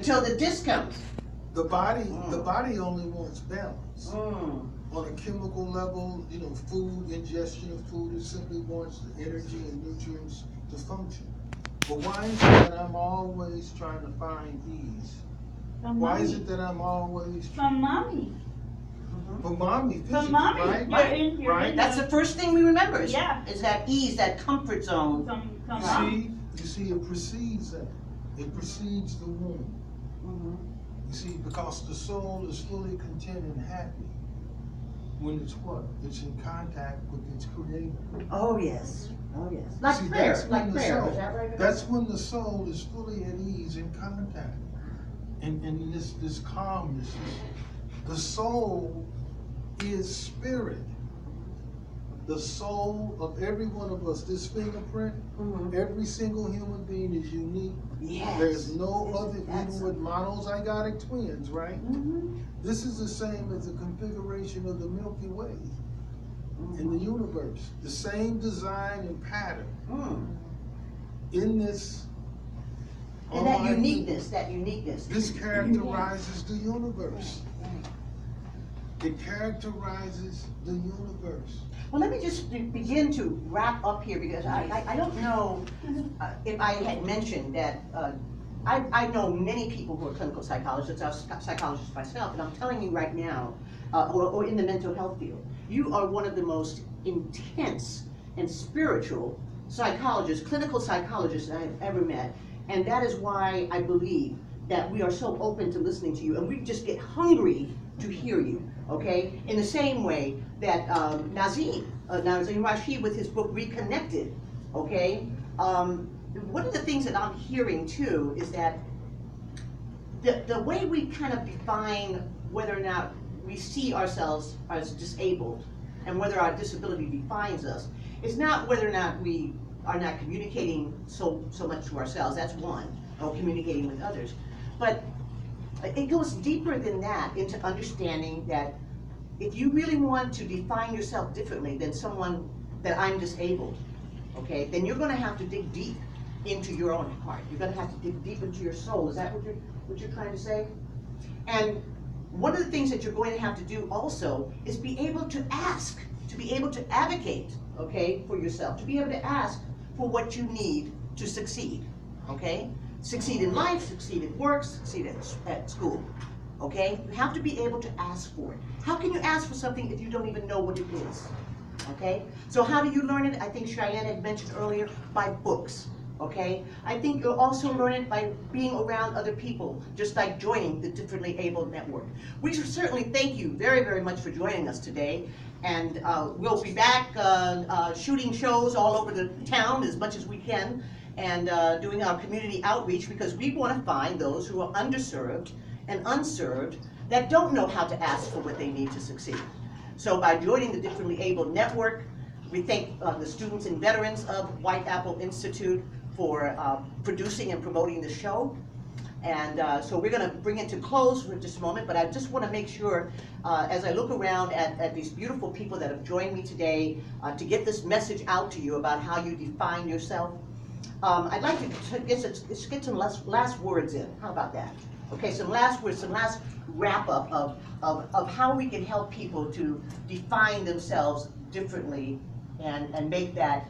until the discounts. The body only wants balance. On a chemical level, you know, food, ingestion of food, it simply wants the energy and nutrients to function. But why is it that I'm always trying to find ease? Why is it that I'm always from mommy? for mommy, physically, From mommy, right? Right. That's the first thing we remember. Is that ease, that comfort zone. From You see, it precedes that. It precedes the womb. You see, because the soul is fully content and happy when it's what? It's in contact with its creator. Oh yes. Oh yes. Like See, prayer. that's Like when the prayer. soul, Is that right? that's when the soul is fully at ease in contact. And this calmness. The soul is spirit. The soul of every one of us, this fingerprint, every single human being is unique. Yes. There's no other, even with monozygotic twins, right? This is the same as the configuration of the Milky Way in the universe. The same design and pattern in this. And that uniqueness. This characterizes the universe. It characterizes the universe. Well, let me just begin to wrap up here because I don't know if I had mentioned that I know many people who are clinical psychologists. I'm a psychologist myself, and I'm telling you right now, or in the mental health field, you are one of the most intense and spiritual psychologists, clinical psychologists that I have ever met. And that is why I believe that we are so open to listening to you, and we just get hungry to hear you, okay? In the same way that Nazim Rashid with his book Reconnected, okay? One of the things that I'm hearing too is that the way we kind of define whether or not we see ourselves as disabled and whether our disability defines us is not whether or not we are not communicating so much to ourselves, that's one, or communicating with others. But it goes deeper than that into understanding that if you really want to define yourself differently than someone that I'm disabled, okay, then you're gonna have to dig deep into your own heart. You're gonna have to dig deep into your soul. Is that what you're trying to say? And one of the things that you're going to have to do also is be able to ask, to be able to advocate, okay, for yourself, to be able to ask for what you need to succeed, okay? Succeed in life, succeed at work, succeed at school, okay? You have to be able to ask for it. How can you ask for something if you don't even know what it is, okay? So how do you learn it? I think Cheyenne had mentioned earlier, by books, okay? I think you'll also learn it by being around other people, just like joining the Differently Abled Network. We certainly thank you very, very much for joining us today. And we'll be back shooting shows all over the town as much as we can and doing our community outreach because we want to find those who are underserved and unserved that don't know how to ask for what they need to succeed. So by joining the Differently Abled Network, we thank the students and veterans of White Apple Institute for producing and promoting the show. And so we're going to bring it to close for just a moment, but I just want to make sure, as I look around at these beautiful people that have joined me today, to get this message out to you about how you define yourself, I'd like to get some last words in. How about that? Okay, some last words, some last wrap-up of how we can help people to define themselves differently and make that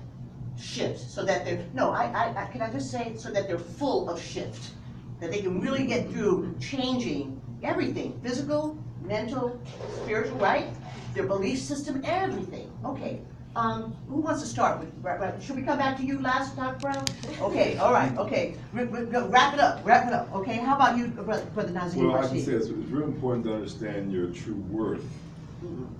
shift so that they're, can I just say, so that they're full of shift. That they can really get through changing everything, physical, mental, spiritual, right? Their belief system, everything. Okay, who wants to start? Should we come back to you last, Dr. Brown? Okay, all right, okay. Wrap it up, okay? How about you, Brother Nazim? Well, I can say it's really important to understand your true worth.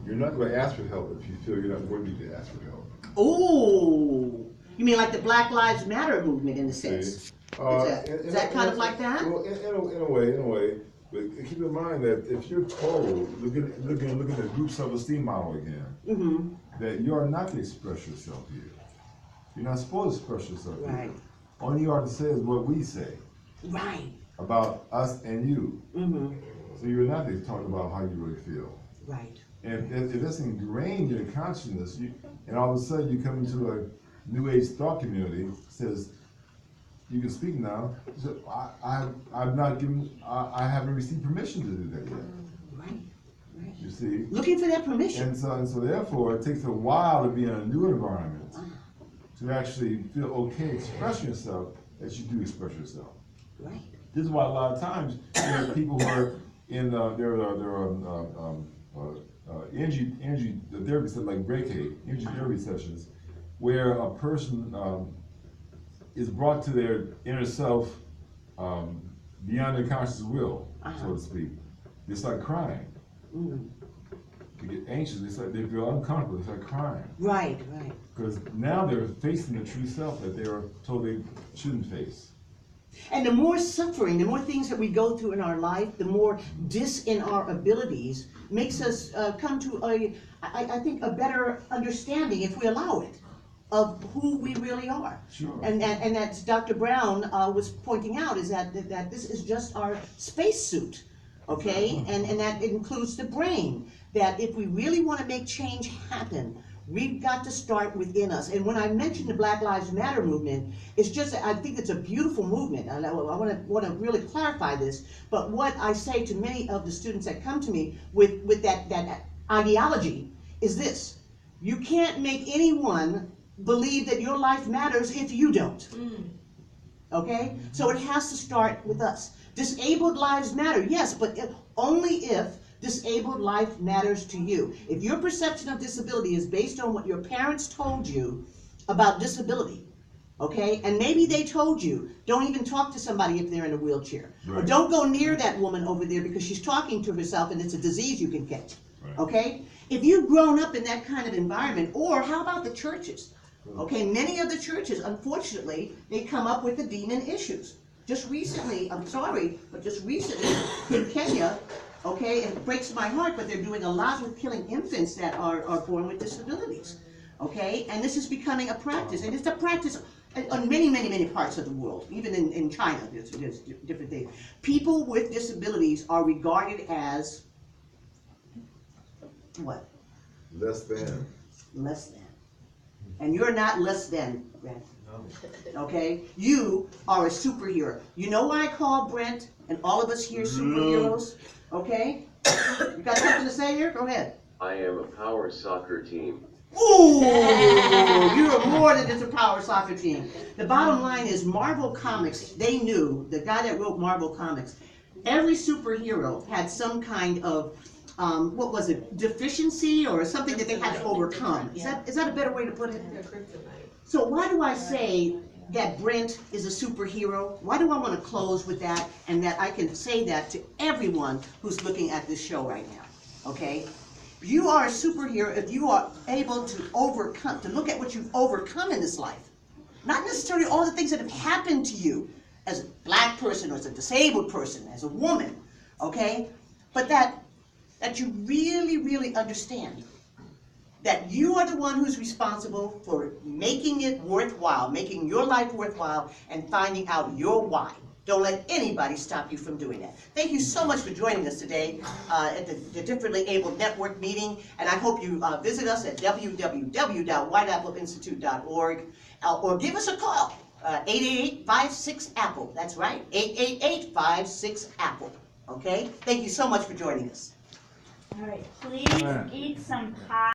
You're not going to ask for help if you feel you're not worthy to ask for help. Oh, you mean like the Black Lives Matter movement in a sense? Is that kind of like that? Well, in a way. But keep in mind that if you're told, looking at the group self-esteem model again, that you are not to express yourself here. You're not supposed to express yourself here. All you are to say is what we say. Right. About us and you. So you're not to talk about how you really feel. Right. And if that's ingrained in your consciousness, and all of a sudden you come into a New Age thought community, says, you can speak now. So I've not given, I haven't received permission to do that yet. Right, right. You see? Looking for that permission. And so therefore, it takes a while to be in a new environment to actually feel okay expressing yourself as you do express yourself. Right. This is why a lot of times there are people who are in energy therapy sessions like Reiki, energy therapy sessions, where a person is brought to their inner self beyond their conscious will, so to speak. They start crying. They get anxious. They feel uncomfortable. They start crying. Right, right. Because now they're facing the true self that they were told they shouldn't face. And the more suffering, the more things that we go through in our life, the more in our abilities makes us come to I think, a better understanding, if we allow it, of who we really are. Sure. And as Dr. Brown was pointing out, is that this is just our spacesuit, okay? And that includes the brain. That if we really want to make change happen, we've got to start within us. And when I mentioned the Black Lives Matter movement, it's just, I think it's a beautiful movement. I want to really clarify this. But what I say to many of the students that come to me with that ideology is this: you can't make anyone believe that your life matters if you don't. Okay? So it has to start with us. Disabled lives matter, yes, but only if disabled life matters to you. If your perception of disability is based on what your parents told you about disability, okay, and maybe they told you, don't even talk to somebody if they're in a wheelchair, or Right. don't go near that woman over there because she's talking to herself and it's a disease you can catch, Right. okay? If you've grown up in that kind of environment, or how about the churches? Okay, many of the churches, unfortunately, they come up with the demon issues. Just recently, I'm sorry, but just recently in Kenya, okay, it breaks my heart, but they're doing a lot with killing infants that are born with disabilities, okay? And this is becoming a practice, and it's a practice on many, many, many parts of the world. Even in China, there's different things. People with disabilities are regarded as, what? Less than. Less than. And you're not less than, Brent. Okay? You are a superhero. You know why I call Brent and all of us here superheroes? Okay? You got something to say here? Go ahead. I am a power soccer team. Ooh! You're more than just a power soccer team. The bottom line is Marvel Comics, they knew, the guy that wrote Marvel Comics, every superhero had some kind of what was it, deficiency or something that they had to overcome. Is that a better way to put it? So why do I say that Brent is a superhero? Why do I want to close with that, and that I can say that to everyone who's looking at this show right now, okay? You are a superhero if you are able to overcome, to look at what you've overcome in this life. Not necessarily all the things that have happened to you as a black person or as a disabled person, as a woman, okay? But that you really, really understand that you are the one who's responsible for making it worthwhile, making your life worthwhile, and finding out your why. Don't let anybody stop you from doing that. Thank you so much for joining us today at the Differently Abled Network meeting, and I hope you visit us at www.whiteappleinstitute.org or give us a call, 888-56-APPLE. That's right, 888-56-APPLE. Okay? Thank you so much for joining us. All right, please eat some pie.